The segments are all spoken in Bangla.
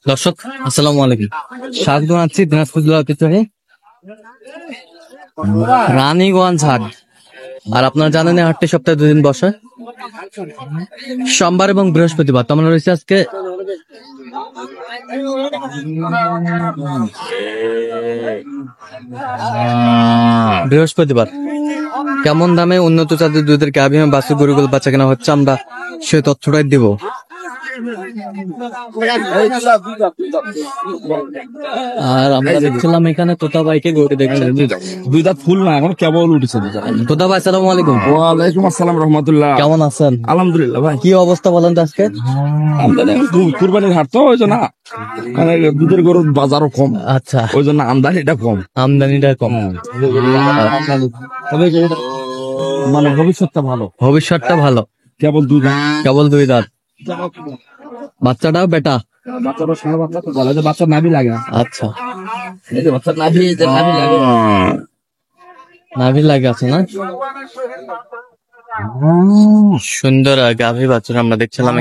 দর্শক আসসালামু আলাইকুম, স্বাগত জানাচ্ছি দিনাজপুর জেলা ঐতিহ্যবাহী রানীগঞ্জ হাট। আর আপনারা জানেন এই হাটটি সপ্তাহে 2 দিন বসে, সোমবার এবং বৃহস্পতিবার। তো আমরা রয়েছে আজকে বৃহস্পতিবার। কেমন দামে উন্নত জাতের দুধের গাভী এবং বাছুর গরুগুলো বাচ্চা কেনা হচ্ছে, আমরা সে তথ্যটাই দিব। আর আমরা দেখছিলাম এখানে তোতা ভাইকে গরু দেখছিলাম, দুই দাঁত ফুল না, এখন কেবল উঠেছে। তোতা ভাই আসসালামু আলাইকুম। ওয়ালাইকুম আসসালাম রহমতুল্লাহ। কেমন আছেন? আলহামদুলিল্লাহ ভাই। কি অবস্থা বলেন তো আজকে? কুরবানির হাট তো, ওই জন্য মানে দুধের গরুর বাজারও কম। আচ্ছা, ওই জন্য আমদানিটা কম। আমদানিটা কম, তবে মানে ভবিষ্যৎটা ভালো। ভবিষ্যৎটা ভালো। কেবল দুই দাঁত, কেবল 2 দাঁত। বাচ্চাটাও বেটা? বাচ্চাটা সারা বাচ্চা তো বলে যে বাচ্চার নাভি লাগে। আচ্ছা, এই যে বাচ্চার নাভি লাগে, নাভি লাগে আছে না? সুন্দর গাভী বাছুর আমরা দেখছিলাম।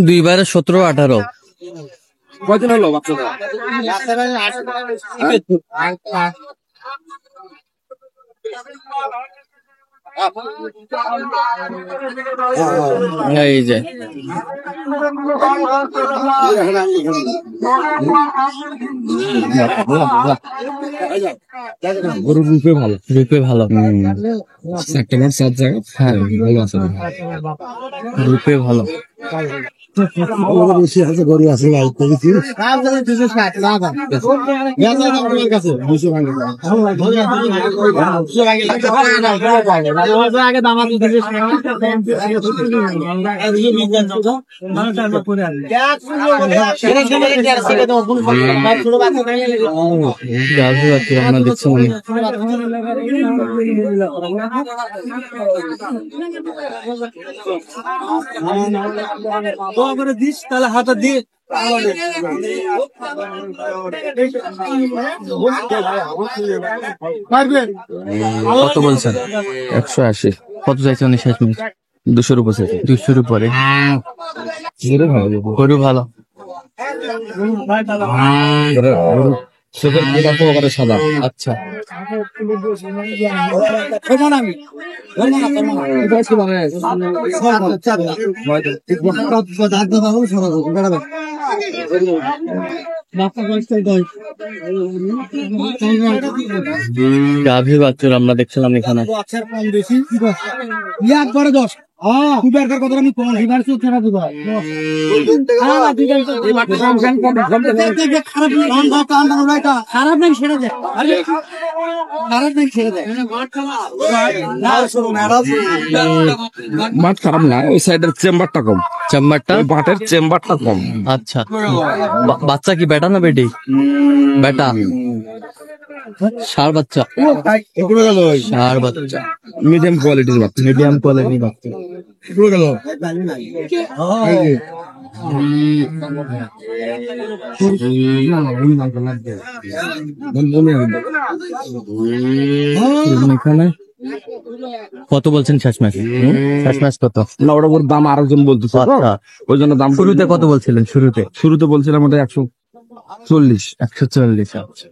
দুইবারে 17-18। কয়দিন হলো বাচ্চাটা? এই যে গরুর রূপে ভালো, রূপে ভালো। একটা মাস 7 জায়গা। হ্যাঁ ভালো আছে, রূপে ভালো। গরু আছে ভাই, দিস তাহলে হাতে দিয়ে। কত বলছেন? 180। কত চাইছে উনি শেষ মিনিট? 200 উপরে। 200-র উপরে। গরু ভালো। সাদা। আচ্ছা, গাভীর বাছুর আমরা দেখছিলাম এখানে। খারাপ নাই সেটা দেয়, খারাপ নাই সেটা দেয়। মাঠ খারাপ না, ওই সাইডের চেম্বারটা কম। চেম্বারটা, মাঠের চেম্বারটা কম। আচ্ছা। বাচ্চা কি বেটা না বেটি? বেটা। ষাঁড় বাচ্চা, ষাঁড় বাচ্চা, মিডিয়াম কোয়ালিটির বাচ্চা। মিডিয়াম কোয়ালিটি বাচ্চা। এখানে কত বলছেন শেষ ম্যাচ? শেষ ম্যাচ কত? না, ওটা ওর দাম আরেকজন বলতেছে, ওই জন্য দাম। শুরুতে কত বলছিলেন? শুরুতে বলছিলাম ওটা 140। 140। আচ্ছা,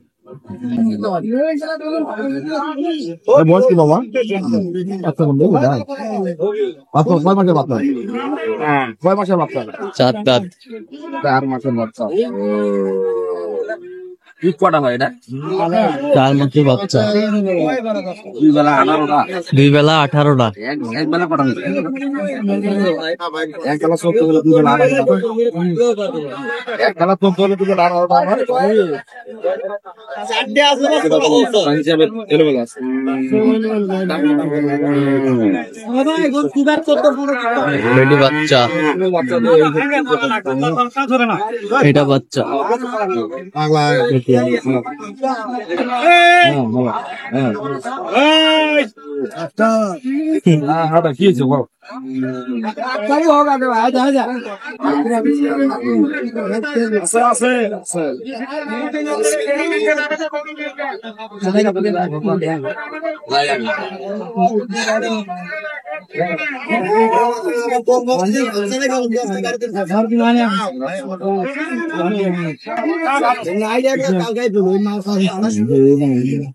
বয়স কি বাবা? কয় মাসের বাচ্চা? 4 দাঁত। 4 মাসের বাচ্চা। কটা হয় এটা? 4 মাসের বাচ্চা। দুই বেলা 18টা। এক বেলা কটা হয়? এক বেলা 14 হলে 2 বেলা 18টা। এক বেলা 14 হলে 2 বেলা 18টা। বাচ্চা, এটা বাচ্চা। কি হয়েছে বল?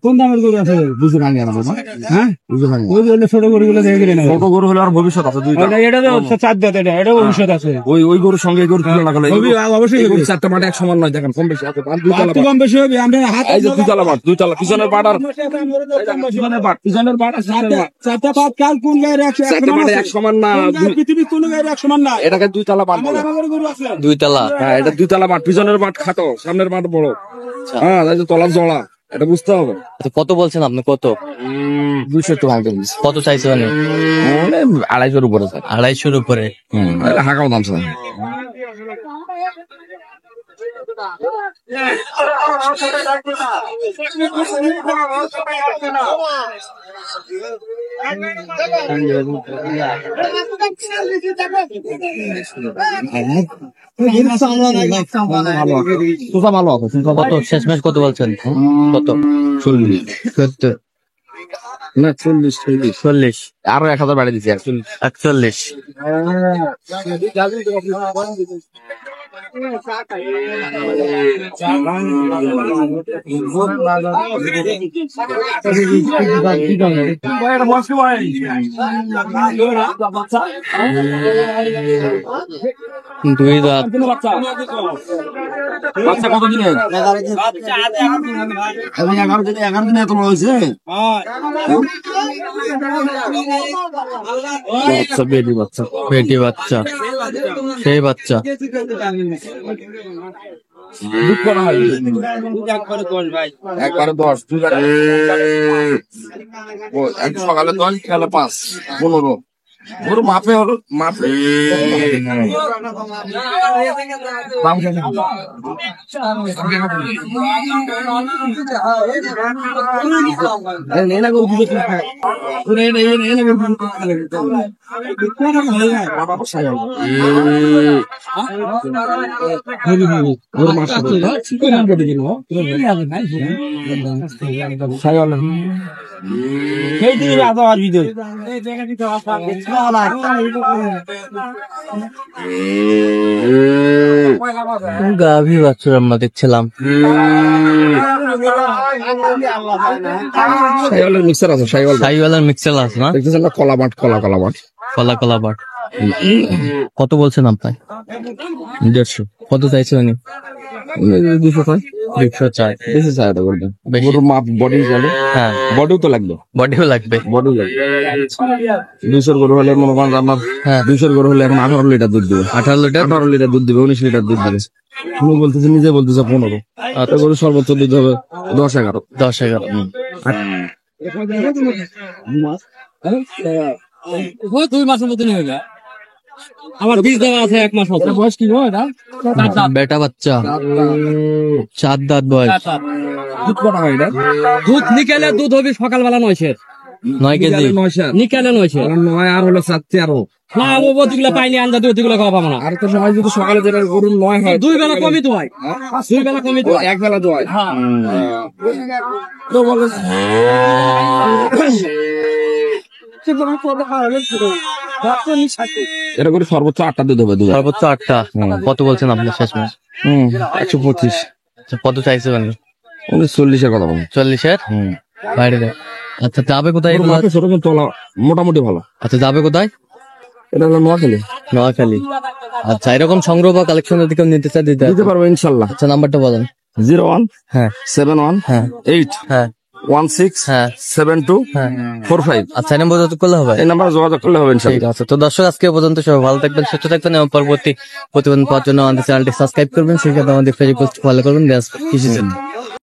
কোন দামের গরু আছে বুঝে ভাঙে না বাবা? হ্যাঁ বুঝে ভাঙে। ওই জন্য ছোট গরুগুলো দেখে গেলে ছোট গরু হলে আর ভবিষ্যৎ আছে দুইটা। এটা তো চার দাঁত, এটা ভবিষ্যৎ আছে। ওই গরুর সঙ্গে এই গরু তুলনা করলে অবশ্যই চারটা মাঠে এক সমান নয়। দেখেন কম বেশি আছে, কম বেশি হবে। আমরা হাত এই যে দুইতলা মাঠ, দুইতলা পিছনের পাট আর পিছনের পাট চারটা পাট কাল কোন গায়ের এক সমান না, পৃথিবীর কোন গায়ের এক সমান না। এটাকে দুইতলা পাট বলে। দুইতলা। হ্যাঁ এটা দুইতলা পাট, পিছনের পাট খাটো, সামনের পাট বড়। হ্যাঁ তাই তো তলার জড়া, এটা বুঝতে হবে। আচ্ছা কত বলছেন আপনি? কত? 200 একটু ভাঙতে কত চাইছে মানে? 250-এর উপরে স্যার। 250-র উপরে। হাঁকাও দাম স্যার। ভালো হবে। কত শেষমেশ কত বলছেন? কত? 40 70 না 40 40 আরো 1000 বাড়িয়ে দিচ্ছি 41। দুই দাঁত। বাচ্চা কত দিনে? 11 দিনে এত বড় হয়েছে। বাচ্চা বেটি বাচ্চা, বেটি বাচ্চা, সেই বাচ্চা। একবারে 10 সকালে 10 খেলে 5 15 ওর মাপে হলো মাপে গাভী বাছুর আমরা দেখছিলাম। মিক্সার আছে, সাইওয়ালার মিক্সার আছে না? দেখতেছেন না? কলা বাট কলা বাট। কত বলছেন আপনি? 150। কত চাইছে উনি? 200 চাই। 200 চাই। বেশি চাই এটা বলতে। গরুর মাপ বডি চলে। হ্যাঁ বডিও তো লাগবে। বডিও লাগবে। 200 গরু হলে মনে করেন আপনার 200 গরু হলে এখন 18 লিটার দুধ দেবে। 18 লিটার দুধ দেবে, 19 লিটার দুধ দেবে। উনি বলতেছে, নিজে বলতেছে 15। আচ্ছা গরু সর্বোচ্চ দুধ হবে 10-11। 10-11। দুই মাসের মতনই হবে। আমার বীজ দেওয়া আছে 1 মাস মতো। বয়স কি হয়? বেটা বাচ্চা, 4 দাঁত বয়স। দুধ কটা হয় এটা? দুধ নিকেলে দুধ হবে সকালবেলা 9 সের। 9 কেজি। নিকেলে 9 সের। 9 আর হলো 7 আরো। না ও ওদিগুলো পাইনি, আনজা দুধ ওদিগুলো খাওয়া পাবো না। আর তো সময় যদি সকালে যেটা গরুর 9 হয়, 2 বেলা কমই তো হয়। 2 বেলা কমই তো হয়। এক বেলা তো হয়। তো বলে এটা করে সর্বোচ্চ 8টা দুধ হবে। সর্বোচ্চ 8টা। কত বলছেন আপনি শেষমেশ? 125। কত চাইছে উনি? 40-এর কথা বলুন। 40-এর বাইরে দেয়। আচ্ছা যাবে কোথায় এগুলো? মোটামুটি ভালো। আচ্ছা যাবে কোথায়? এটা হলো নোয়াখালী। আচ্ছা এরকম সংগ্রহ বা কালেকশন যদি কেউ নিতে চায় দিতে পারবো ইনশাল্লাহ। আচ্ছা নাম্বারটা বলেন। 01 হ্যাঁ 71 হ্যাঁ 8 হ্যাঁ 16 হ্যাঁ 72 হ্যাঁ 45। আচ্ছা এই নাম্বার যোগাযোগ করলে হবে? এই নাম্বারে যোগাযোগ করলে হবে ঠিক ইনশাল্লাহ। আছে। তো দর্শক আজকে পর্যন্ত সবাই ভালো থাকবেন, সুস্থ থাকবেন এবং পরবর্তী প্রতিবেদন পাওয়ার জন্য আমাদের চ্যানেলটি সাবস্ক্রাইব করবেন। সেই সাথে আমাদের ফেসবুক ফলো করবেন। কৃষি